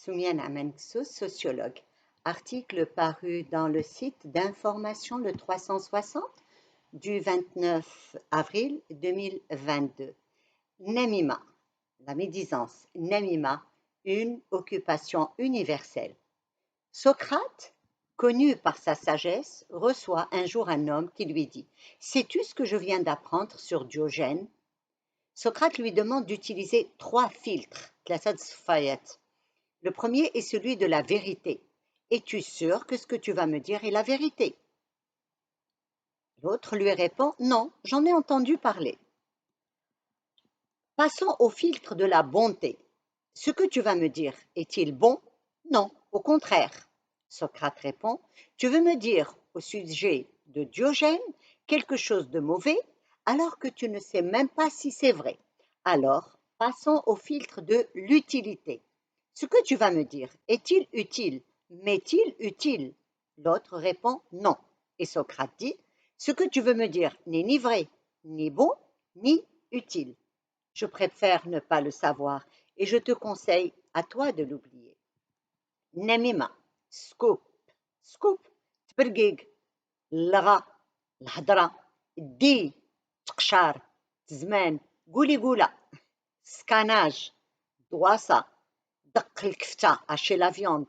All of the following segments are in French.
Soumiane Amenxous, sociologue. Article paru dans le site d'information Le 360 du 29 avril 2022. Namima, la médisance. Namima, une occupation universelle. Socrate, connu par sa sagesse, reçoit un jour un homme qui lui dit « Sais-tu ce que je viens d'apprendre sur Diogène ?» Socrate lui demande d'utiliser 3 filtres. Le premier est celui de la vérité. Es-tu sûr que ce que tu vas me dire est la vérité? L'autre lui répond non, j'en ai entendu parler. Passons au filtre de la bonté. Ce que tu vas me dire est-il bon? Non, au contraire. Socrate répond, tu veux me dire au sujet de Diogène quelque chose de mauvais alors que tu ne sais même pas si c'est vrai. Alors, passons au filtre de l'utilité. Ce que tu vas me dire, est-il utile? M'est-il utile? L'autre répond non. Et Socrate dit, ce que tu veux me dire n'est ni vrai, ni bon, ni utile. Je préfère ne pas le savoir et je te conseille à toi de l'oublier. Namima, scoop, scoop, تبرقيق, اللغة, الهضرة, دي, تقشار, تزمان, قولي قولة, سكاناج, دواسة, دق الكفتة, hacher la viande,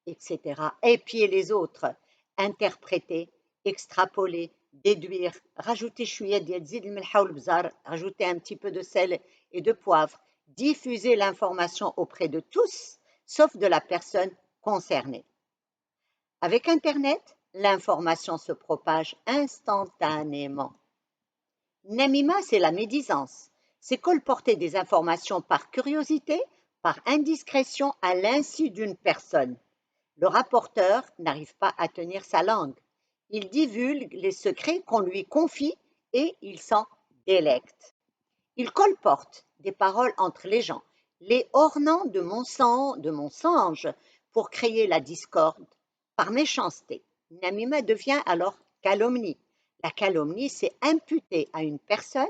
etc. Épier les autres, interpréter, extrapoler, déduire, rajouter chouïa ديال زيد الملحة والبزار, rajouter un petit peu de sel et de poivre, diffuser l'information auprès de tous, sauf de la personne concernée. Avec Internet, l'information se propage instantanément. Namima, c'est la médisance. C'est colporter des informations par curiosité, par indiscrétion à l'insu d'une personne. Le rapporteur n'arrive pas à tenir sa langue. Il divulgue les secrets qu'on lui confie et il s'en délecte. Il colporte des paroles entre les gens, les ornant de mensonges pour créer la discorde par méchanceté. Namima devient alors calomnie. La calomnie, c'est imputer à une personne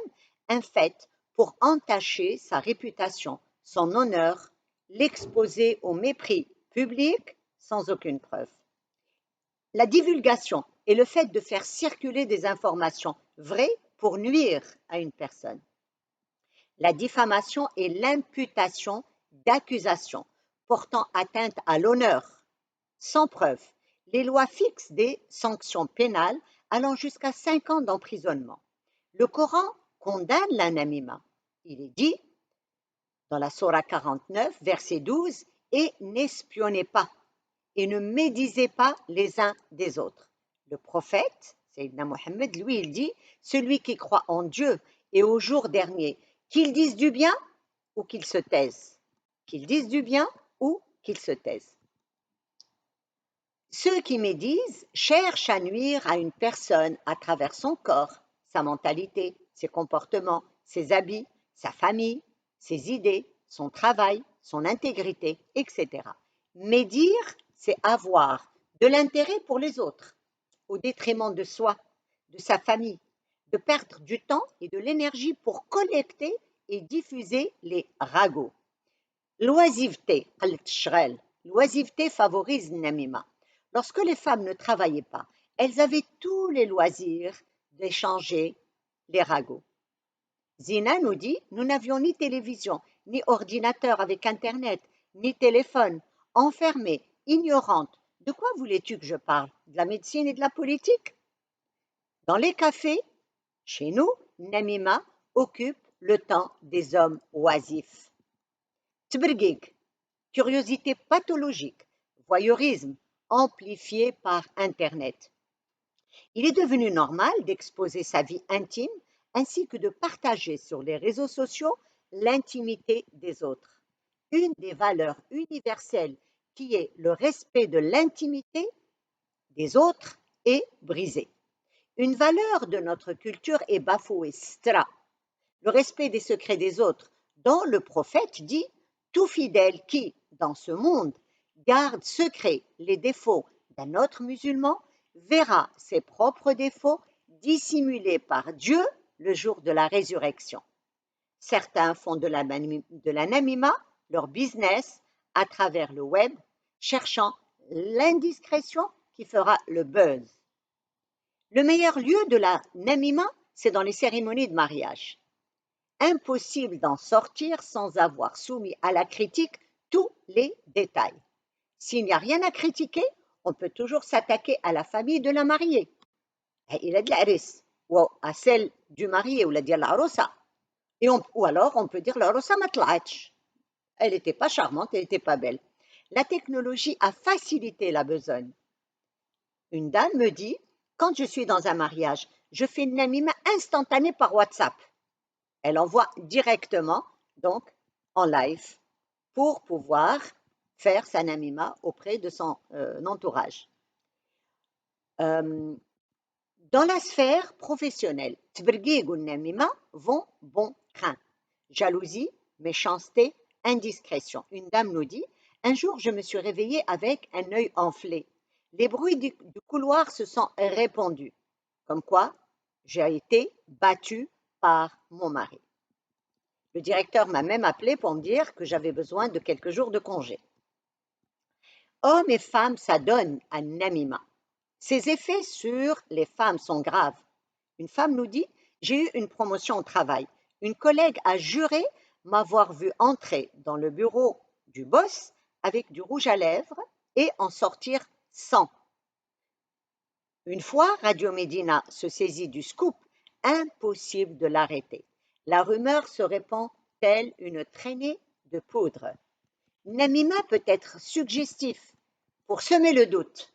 un fait pour entacher sa réputation, son honneur, l'exposer au mépris public sans aucune preuve. La divulgation est le fait de faire circuler des informations vraies pour nuire à une personne. La diffamation est l'imputation d'accusations portant atteinte à l'honneur, sans preuve. Les lois fixent des sanctions pénales allant jusqu'à 5 ans d'emprisonnement. Le Coran condamne l'anonymat. Il est dit dans la Sourate 49, verset 12, « Et n'espionnez pas, et ne médisez pas les uns des autres. » Le prophète, Sayyidina Mohammed, lui, il dit, « Celui qui croit en Dieu et au jour dernier, qu'il dise du bien ou qu'il se taise. » Qu'il dise du bien ou qu'il se taise. Ceux qui médisent cherchent à nuire à une personne à travers son corps, sa mentalité, ses comportements, ses habits, sa famille, ses idées, son travail, son intégrité, etc. Médire, c'est avoir de l'intérêt pour les autres, au détriment de soi, de sa famille, de perdre du temps et de l'énergie pour collecter et diffuser les ragots. L'oisiveté, l'oisiveté favorise Namima. Lorsque les femmes ne travaillaient pas, elles avaient tous les loisirs d'échanger les ragots. Zina nous dit, nous n'avions ni télévision, ni ordinateur avec Internet, ni téléphone, enfermées, ignorantes. De quoi voulais-tu que je parle? De la médecine et de la politique? Dans les cafés, chez nous, Namima occupe le temps des hommes oisifs. Tbrgig, curiosité pathologique, voyeurisme, amplifié par Internet. Il est devenu normal d'exposer sa vie intime ainsi que de partager sur les réseaux sociaux l'intimité des autres. Une des valeurs universelles qui est le respect de l'intimité des autres est brisée. Une valeur de notre culture est bafouée, stra, le respect des secrets des autres, dont le prophète dit « Tout fidèle qui, dans ce monde, garde secret les défauts d'un autre musulman, verra ses propres défauts dissimulés par Dieu le jour de la résurrection. » Certains font de l'anonymat leur business à travers le web, cherchant l'indiscrétion qui fera le buzz. Le meilleur lieu de la namima, c'est dans les cérémonies de mariage. Impossible d'en sortir sans avoir soumis à la critique tous les détails. S'il n'y a rien à critiquer, on peut toujours s'attaquer à la famille de la mariée. Il a de l'haris, ou à celle du marié, ou la de l'arosa. Ou alors, on peut dire l'arosa matlaach. Elle n'était pas charmante, elle n'était pas belle. La technologie a facilité la besogne. Une dame me dit, quand je suis dans un mariage, je fais une namima instantanée par WhatsApp. Elle envoie directement, donc en live, pour pouvoir faire sa namima auprès de son entourage. Dans la sphère professionnelle, tbergig ou namima vont bon train. Jalousie, méchanceté, indiscrétion. Une dame nous dit, un jour je me suis réveillée avec un œil enflé. Les bruits du couloir se sont répandus, comme quoi j'ai été battue par mon mari. Le directeur m'a même appelé pour me dire que j'avais besoin de quelques jours de congé. Hommes et femmes s'adonnent à namima. Ses effets sur les femmes sont graves. Une femme nous dit, j'ai eu une promotion au travail. Une collègue a juré m'avoir vu entrer dans le bureau du boss avec du rouge à lèvres et en sortir sans. Une fois Radio Médina se saisit du scoop, impossible de l'arrêter. La rumeur se répand telle une traînée de poudre. Namima peut être suggestif pour semer le doute.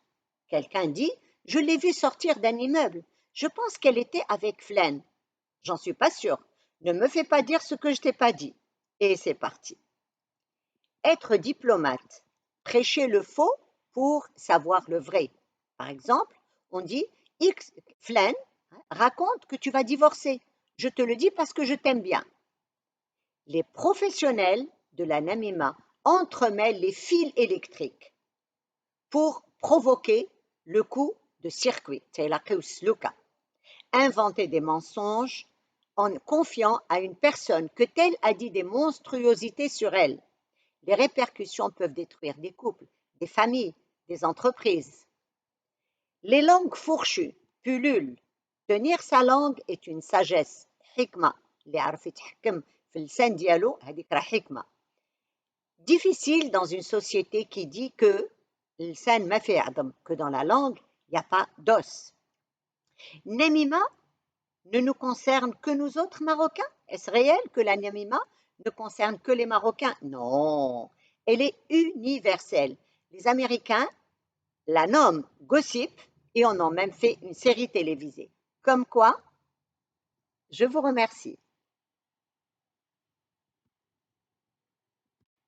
Quelqu'un dit, je l'ai vue sortir d'un immeuble. Je pense qu'elle était avec Flaine. J'en suis pas sûre. Ne me fais pas dire ce que je t'ai pas dit. Et c'est parti. Être diplomate, prêcher le faux pour savoir le vrai. Par exemple, on dit X Flaine raconte que tu vas divorcer. Je te le dis parce que je t'aime bien. Les professionnels de la namima entremêlent les fils électriques pour provoquer le coup de circuit. C'est la Luka. Inventer des mensonges en confiant à une personne que telle a dit des monstruosités sur elle. Les répercussions peuvent détruire des couples, des familles, des entreprises. Les langues fourchues pullulent. Tenir sa langue est une sagesse. Hikma. Difficile dans une société qui dit que dans la langue, il n'y a pas d'os. Namima ne nous concerne que nous autres Marocains? Est-ce réel que la namima ne concerne que les Marocains? Non, elle est universelle. Les Américains la nomment gossip et en ont même fait une série télévisée. Comme quoi, je vous remercie.